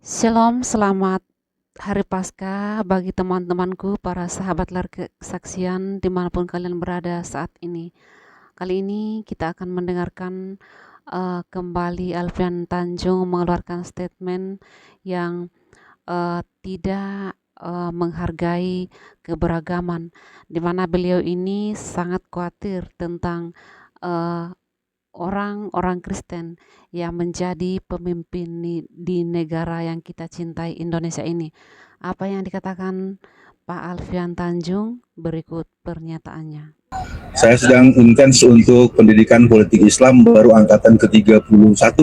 Shalom, selamat Hari Paskah bagi teman-temanku, para sahabat lar kesaksian dimanapun kalian berada saat ini. Kali ini kita akan mendengarkan kembali Alfian Tanjung mengeluarkan statement yang tidak menghargai keberagaman, di mana beliau ini sangat khawatir tentang orang-orang Kristen yang menjadi pemimpin di negara yang kita cintai, Indonesia ini. Apa yang dikatakan Pak Alfian Tanjung, berikut pernyataannya. Saya sedang intens untuk pendidikan politik Islam, baru angkatan ke-31.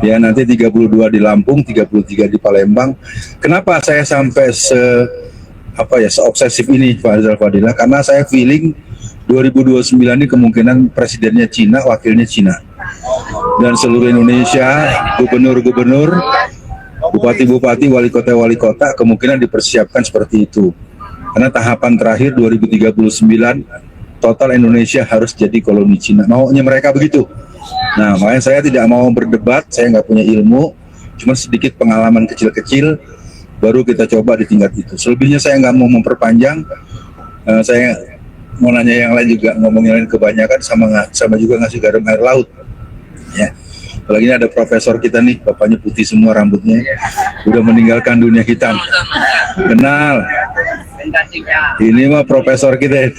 Ya, nanti 32 di Lampung, 33 di Palembang. Kenapa saya sampai seobsesif ini, Pak Rizal Fadila? Karena saya feeling 2029 ini kemungkinan presidennya Cina, wakilnya Cina. Dan seluruh Indonesia, gubernur-gubernur, bupati-bupati, wali kota kemungkinan dipersiapkan seperti itu. Karena tahapan terakhir 2039 total Indonesia harus jadi koloni Cina. Maunya mereka begitu. Nah, makanya saya tidak mau berdebat, saya nggak punya ilmu, cuma sedikit pengalaman kecil-kecil, baru kita coba di tingkat itu. Selebihnya saya nggak mau memperpanjang. Saya mau nanya yang lain juga, ngomongin lain kebanyakan sama juga ngasih garam air laut. Ya. Apalagi ini ada profesor kita nih, bapaknya putih semua rambutnya, udah meninggalkan dunia hitam. Kenal. Ini mah profesor kita,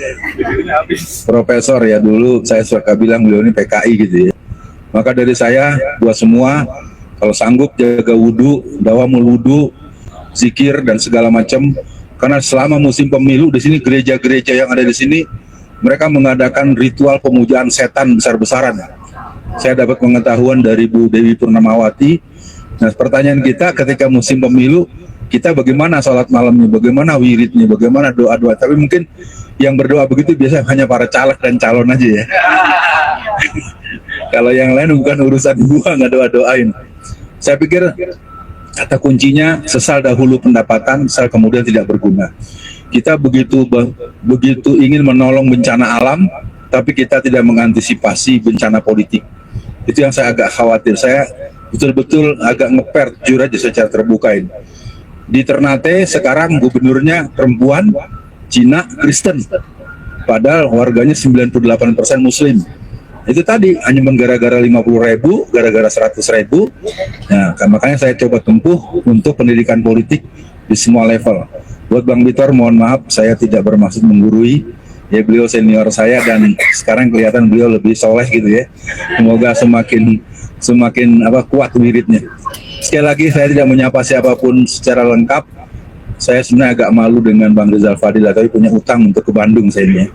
profesor ya, dulu saya suka bilang beliau ini PKI gitu ya. Maka dari saya buat semua, kalau sanggup jaga wudhu, dawamul wudhu, zikir dan segala macam. Karena selama musim pemilu di sini gereja-gereja yang ada di sini mereka mengadakan ritual pemujaan setan besar-besaran. Saya dapat pengetahuan dari Bu Dewi Purnamawati. Nah, pertanyaan kita ketika musim pemilu, kita bagaimana sholat malamnya, bagaimana wiridnya, bagaimana doa-doa. Tapi mungkin yang berdoa begitu biasanya hanya para caleg dan calon aja ya. Kalau yang lain bukan urusan gua, nggak doa-doain. Saya pikir kata kuncinya sesal dahulu pendapatan, sesal kemudian tidak berguna. Kita begitu ingin menolong bencana alam, tapi kita tidak mengantisipasi bencana politik. Itu yang saya agak khawatir. Saya betul-betul agak ngeper, jujur aja secara terbuka ini. Di Ternate sekarang gubernurnya perempuan, Cina, Kristen. Padahal warganya 98% Muslim. Itu tadi hanya menggara-gara 50.000, gara-gara 100.000. Nah, makanya saya coba tempuh untuk pendidikan politik di semua level. Buat Bang Bitor, mohon maaf, saya tidak bermaksud menggurui. Ya, beliau senior saya dan sekarang kelihatan beliau lebih soleh gitu ya. Semoga semakin kuat wiridnya. Sekali lagi saya tidak menyapa siapapun secara lengkap. Saya sebenarnya agak malu dengan Bang Rizal Fadila, tapi punya utang untuk ke Bandung saya ini.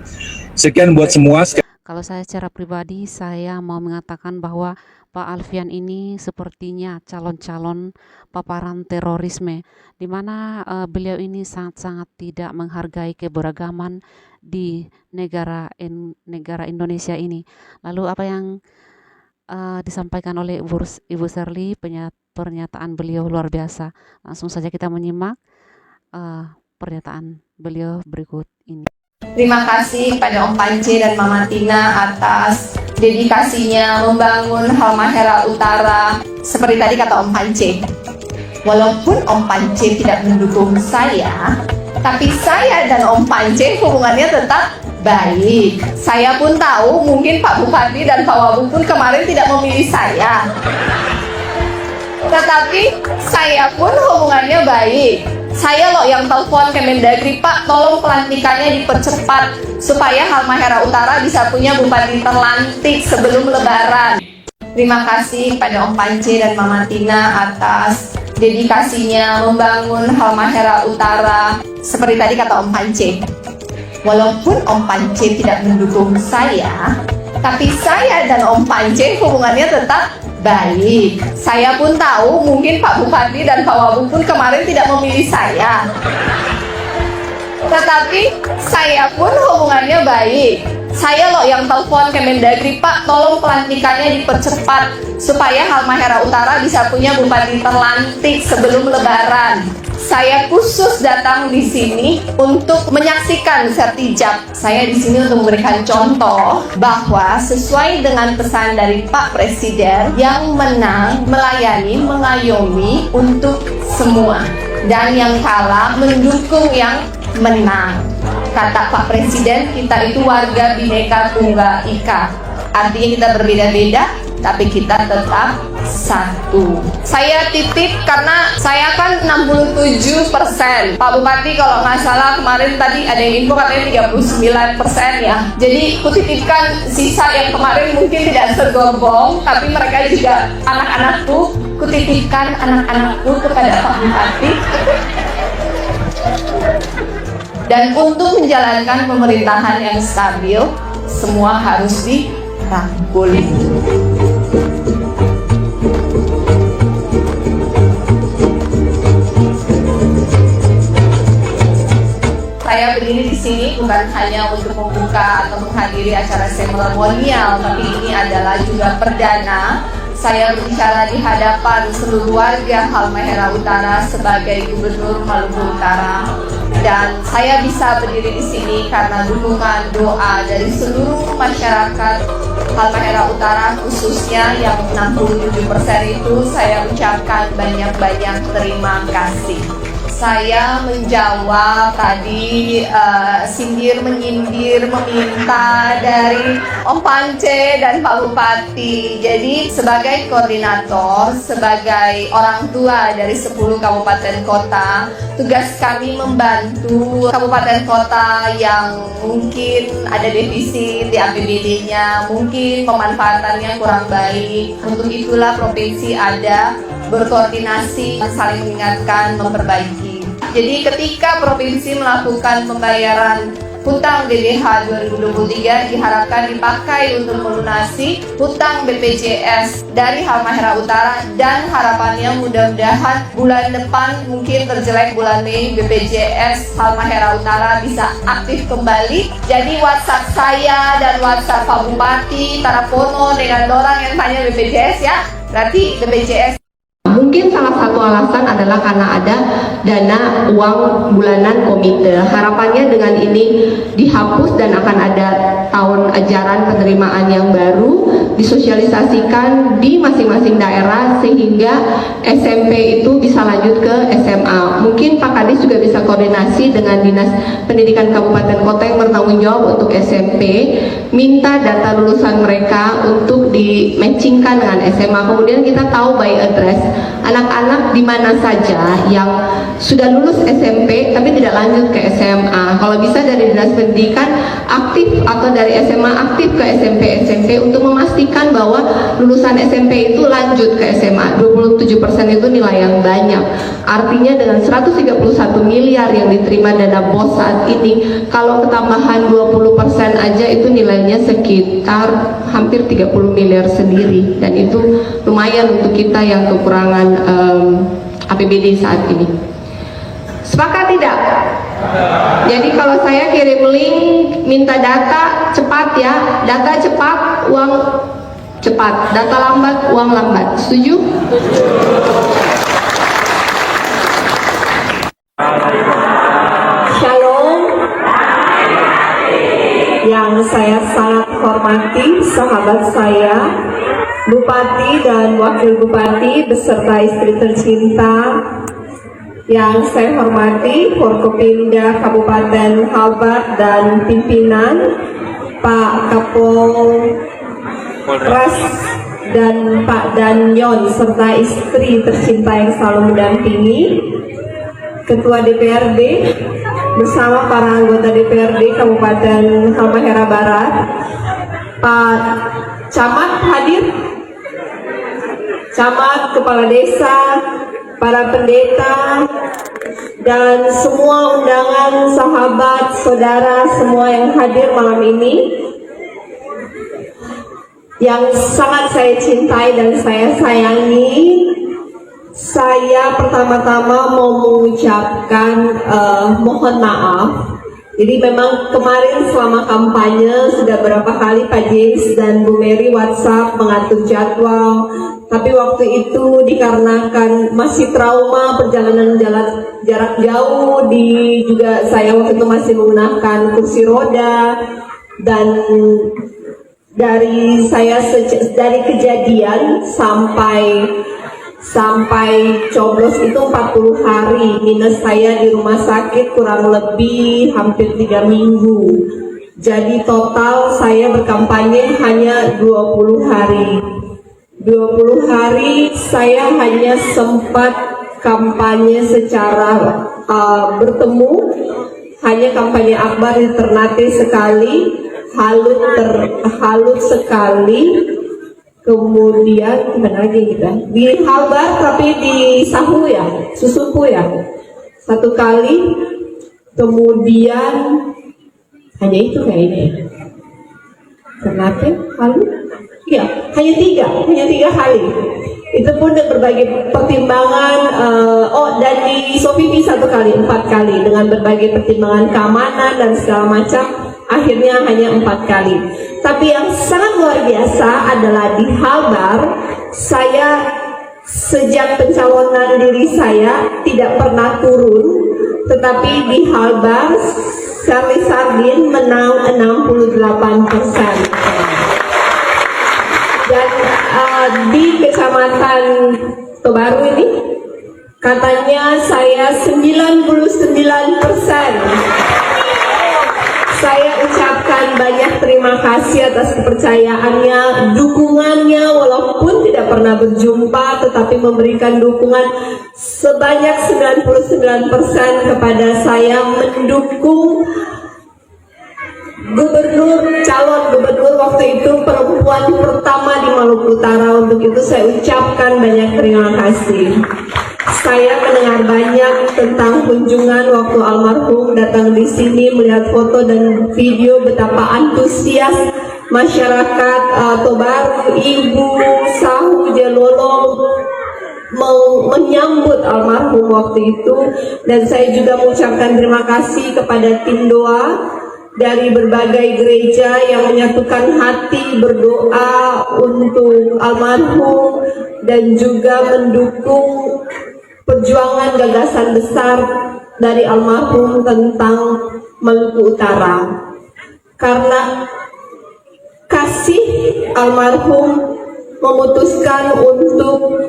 Sekian buat semua. Kalau saya secara pribadi, saya mau mengatakan bahwa Pak Alfian ini sepertinya calon-calon paparan terorisme, di mana beliau ini sangat-sangat tidak menghargai keberagaman di negara Indonesia ini. Lalu apa yang disampaikan oleh Ibu Shirley, pernyataan beliau luar biasa. Langsung saja kita menyimak pernyataan beliau berikut ini. Terima kasih pada Om Pance dan Mama Tina atas dedikasinya membangun Halmahera Utara. Seperti tadi kata Om Pance, walaupun Om Pance tidak mendukung saya, tapi saya dan Om Pance hubungannya tetap baik. Saya pun tahu mungkin Pak Bupati dan Pak Wabub pun kemarin tidak memilih saya, tetapi saya pun hubungannya baik. Saya loh yang telepon Kemendagri, Pak, tolong pelantikannya dipercepat supaya Halmahera Utara bisa punya bupati terlantik sebelum Lebaran. Terima kasih pada Om Pance dan Mama Tina atas dedikasinya membangun Halmahera Utara. Seperti tadi kata Om Pance, walaupun Om Pance tidak mendukung saya, tapi saya dan Om Pance hubungannya tetap baik. Saya pun tahu mungkin Pak Bupati dan Pak Wabub pun kemarin tidak memilih saya, tetapi saya pun hubungannya baik. Saya loh yang telepon Kemendagri, Pak, tolong pelantikannya dipercepat supaya Halmahera Utara bisa punya bupati terlantik sebelum Lebaran. Saya khusus datang di sini untuk menyaksikan sertijab. Saya di sini untuk memberikan contoh bahwa sesuai dengan pesan dari Pak Presiden yang menang, melayani, mengayomi untuk semua. Dan yang kalah mendukung yang menang. Kata Pak Presiden, kita itu warga Bhinneka Tunggal Ika. Artinya kita berbeda-beda, tapi kita tetap satu. Saya titip karena saya kan 67%. Pak Bupati kalau nggak salah kemarin tadi ada yang info katanya 39% ya. Jadi kutitipkan sisa yang kemarin mungkin tidak segombong, tapi mereka juga anak-anakku. Kutitipkan anak-anakku kepada Pak Bupati. Dan untuk menjalankan pemerintahan yang stabil, semua harus dirangkul. Saya berdiri di sini bukan hanya untuk membuka atau menghadiri acara seremonial, tapi ini adalah juga perdana saya berbicara di hadapan seluruh warga Halmahera Utara sebagai Gubernur Maluku Utara. Dan saya bisa berdiri di sini karena dukungan doa dari seluruh masyarakat Halmahera Utara, khususnya yang 67% itu saya ucapkan banyak-banyak terima kasih. Saya menjawab tadi sindir menyindir meminta dari Om Pance dan Pak Bupati. Jadi sebagai koordinator, sebagai orang tua dari 10 kabupaten kota, tugas kami membantu kabupaten kota yang mungkin ada defisit di APBD-nya, mungkin pemanfaatannya kurang baik. Untuk itulah provinsi ada berkoordinasi, saling mengingatkan, memperbaiki. Jadi ketika provinsi melakukan pembayaran hutang DBH 2023 diharapkan dipakai untuk melunasi hutang BPJS dari Halmahera Utara, dan harapannya mudah-mudahan bulan depan, mungkin terjelek bulan Mei, BPJS Halmahera Utara bisa aktif kembali. Jadi WhatsApp saya dan WhatsApp Pak Bupati Tarapono dengan orang yang tanya BPJS ya, berarti BPJS. Mungkin salah satu alasan adalah karena ada dana uang bulanan komite. Harapannya dengan ini dihapus dan akan ada tahun ajaran penerimaan yang baru disosialisasikan di masing-masing daerah sehingga SMP itu bisa lanjut ke SMA. Mungkin Pak Kadis juga bisa koordinasi dengan Dinas Pendidikan Kabupaten Kota yang bertanggung jawab untuk SMP, minta data lulusan mereka untuk di-matchingkan dengan SMA. Kemudian kita tahu by address anak-anak di mana saja yang sudah lulus SMP tapi tidak lanjut ke SMA. Kalau bisa dari Dinas Pendidikan aktif atau dari SMA aktif ke SMP untuk memastikan bahwa lulusan SMP itu lanjut ke SMA. 27% itu nilai yang banyak. Artinya dengan 131 miliar yang diterima dana BOS saat ini, kalau ketambahan 20% aja itu nilainya sekitar hampir 30 miliar sendiri, dan itu lumayan untuk kita yang kekurangan APBD saat ini. Sepakat tidak? Jadi kalau saya kirim link minta data cepat ya, data cepat uang cepat, data lambat uang lambat. Setuju? Shalom. Yang saya sangat hormati sahabat saya, Bupati dan Wakil Bupati beserta istri tercinta. Yang saya hormati Forkopimda Kabupaten Halbar dan pimpinan, Pak Kapolres dan Pak Danyon serta istri tercinta yang selalu mendampingi, Ketua DPRD bersama para anggota DPRD Kabupaten Halmahera Barat, Pak Camat hadir, Camat, Kepala Desa, para pendeta, dan semua undangan, sahabat, saudara, semua yang hadir malam ini, yang sangat saya cintai dan saya sayangi. Saya pertama-tama mau mengucapkan mohon maaf. Jadi memang kemarin selama kampanye sudah berapa kali Pak James dan Bu Mary WhatsApp mengatur jadwal, tapi waktu itu dikarenakan masih trauma perjalanan jarak jauh, juga saya waktu itu masih menggunakan kursi roda, dan dari kejadian sampai sampai coblos itu 40 hari, minus saya di rumah sakit kurang lebih hampir 3 minggu. Jadi total saya berkampanye hanya 20 hari. 20 hari saya hanya sempat kampanye secara bertemu, hanya kampanye akbar di Ternate sekali, halut sekali, kemudian mana lagi kita di Halbar tapi di Sahu ya, Susupu ya, 1 kali, kemudian hanya itu kayaknya. Ternate, halut, ya hanya tiga kali. Itu pun dengan berbagai pertimbangan. Dan di Sofipi 1 kali, 4 kali dengan berbagai pertimbangan keamanan dan segala macam. Akhirnya hanya 4 kali. Tapi yang sangat luar biasa adalah di Halbar, saya sejak pencalonan diri saya tidak pernah turun, tetapi di Halbar Charlie Sardin menang 68%. Dan di kecamatan Tobaru ini katanya saya 99%. Saya ucapkan banyak terima kasih atas kepercayaannya, dukungannya, walaupun tidak pernah berjumpa, tetapi memberikan dukungan sebanyak 99% kepada saya, mendukung calon gubernur waktu itu perempuan pertama di Maluku Utara. Untuk itu saya ucapkan banyak terima kasih. Saya mendengar banyak tentang kunjungan waktu almarhum datang di sini, melihat foto dan video betapa antusias masyarakat Tobaru, Ibu, Sahu, Jelolo menyambut almarhum waktu itu. Dan saya juga mengucapkan terima kasih kepada tim doa dari berbagai gereja yang menyatukan hati berdoa untuk almarhum dan juga mendukung perjuangan gagasan besar dari almarhum tentang Maluku Utara. Karena kasih, almarhum memutuskan untuk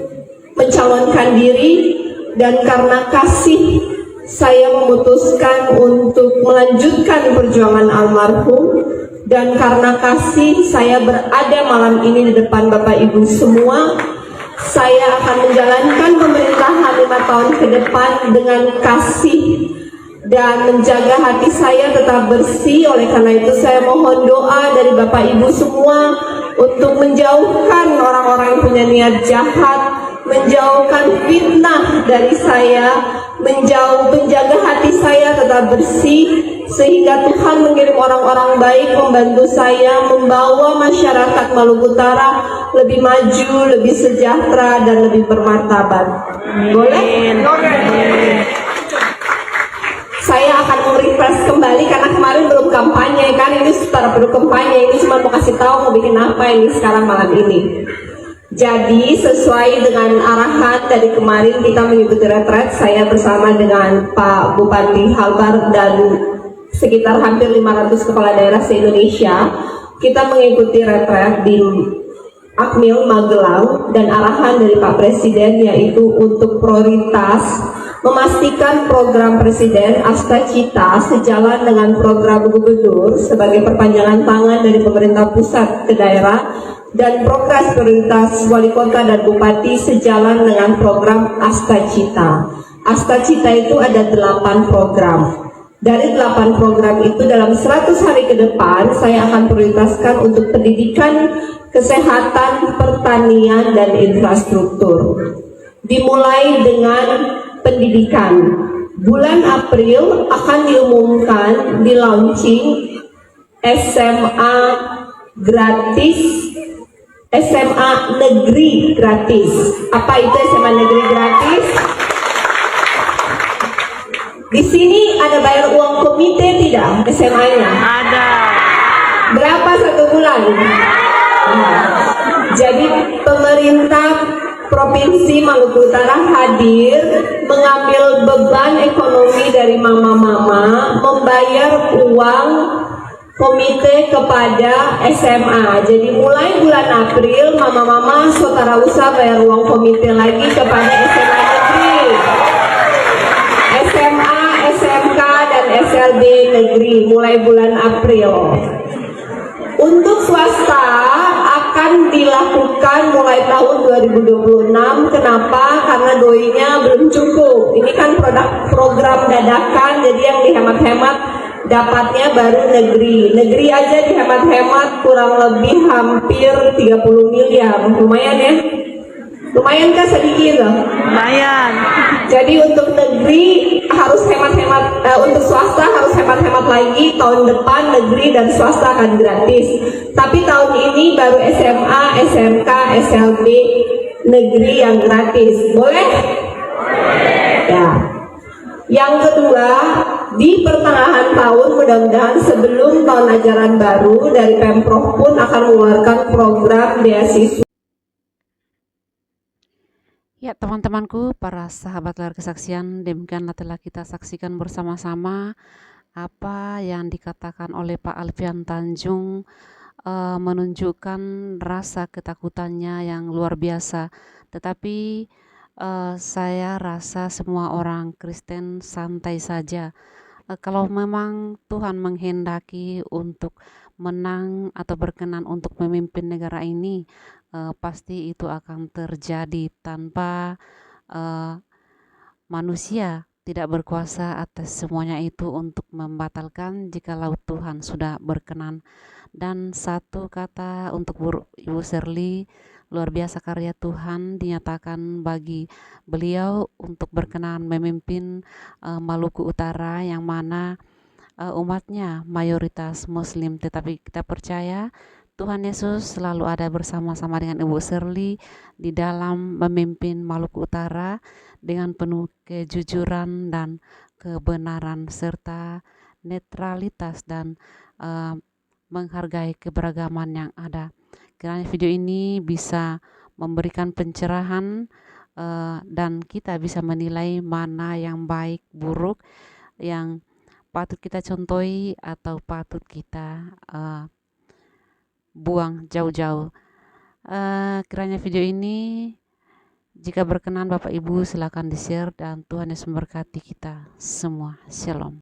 mencalonkan diri, dan karena kasih saya memutuskan untuk melanjutkan perjuangan almarhum, dan karena kasih saya berada malam ini di depan Bapak Ibu semua. Saya akan menjalankan pemerintahan 5 tahun ke depan dengan kasih dan menjaga hati saya tetap bersih. Oleh karena itu saya mohon doa dari Bapak Ibu semua untuk menjauhkan orang-orang yang punya niat jahat, menjauhkan fitnah dari saya, menjaga hati saya tetap bersih, sehingga Tuhan mengirim orang-orang baik membantu saya membawa masyarakat Maluku Utara lebih maju, lebih sejahtera, dan lebih bermartabat. Boleh? Saya akan merefresh kembali karena kemarin belum kampanye kan, ini setelah belum kampanye, ini cuma mau kasih tahu mau bikin apa ini sekarang malam ini. Jadi sesuai dengan arahan dari kemarin kita mengikuti retret, saya bersama dengan Pak Bupati Halbar dan sekitar hampir 500 kepala daerah se-Indonesia, kita mengikuti retret di Akmil Magelang, dan arahan dari Pak Presiden yaitu untuk prioritas memastikan program Presiden Asta Cita sejalan dengan program Gubernur sebagai perpanjangan tangan dari pemerintah pusat ke daerah, dan progres prioritas wali kota dan bupati sejalan dengan program Asta Cita. Asta Cita itu ada 8 program. Dari 8 program itu dalam 100 hari ke depan saya akan prioritaskan untuk pendidikan, kesehatan, pertanian, dan infrastruktur. Dimulai dengan pendidikan. Bulan April akan diumumkan di launching SMA gratis, SMA negeri gratis. Apa itu SMA negeri gratis? Di sini ada bayar uang komite tidak SMA-nya? Ada. Berapa 1 bulan? Jadi pemerintah Provinsi Maluku Utara hadir mengambil beban ekonomi dari mama-mama, membayar uang komite kepada SMA. Jadi mulai bulan April, mama-mama saudara usah bayar uang komite lagi kepada SMA negeri, SMA, SMK, dan SLB negeri mulai bulan April. Untuk swasta akan dilakukan mulai tahun 2026. Kenapa? Karena doinya belum cukup. Ini kan program dadakan, jadi yang dihemat-hemat dapatnya baru negeri. Negeri aja dihemat-hemat kurang lebih hampir 30 miliar. Lumayan ya? Lumayan kan sedikit loh? Lumayan. Jadi untuk negeri harus hemat-hemat, untuk swasta harus hemat-hemat lagi. Tahun depan negeri dan swasta akan gratis. Tapi tahun ini baru SMA, SMK, SLB negeri yang gratis. Boleh? Ya. Yang kedua, di pertengahan tahun mudah-mudahan sebelum tahun ajaran baru dari Pemprov pun akan mengeluarkan program beasiswa. Ya, teman-temanku, para sahabat layar kesaksian, demikianlah telah kita saksikan bersama-sama apa yang dikatakan oleh Pak Alfian Tanjung, menunjukkan rasa ketakutannya yang luar biasa. Tetapi saya rasa semua orang Kristen santai saja. Kalau memang Tuhan menghendaki untuk menang atau berkenan untuk memimpin negara ini, pasti itu akan terjadi tanpa manusia tidak berkuasa atas semuanya itu untuk membatalkan jikalau Tuhan sudah berkenan. Dan satu kata untuk Ibu Shirley, luar biasa karya Tuhan dinyatakan bagi beliau untuk berkenan memimpin Maluku Utara, yang mana umatnya mayoritas Muslim, tetapi kita percaya Tuhan Yesus selalu ada bersama-sama dengan Ibu Shirley di dalam memimpin Maluku Utara dengan penuh kejujuran dan kebenaran serta netralitas dan menghargai keberagaman yang ada. Kiranya video ini bisa memberikan pencerahan dan kita bisa menilai mana yang baik, buruk, yang patut kita contohi atau patut kita buang jauh-jauh. Kiranya video ini jika berkenan Bapak Ibu silakan di-share dan Tuhan Yesus memberkati kita semua. Shalom.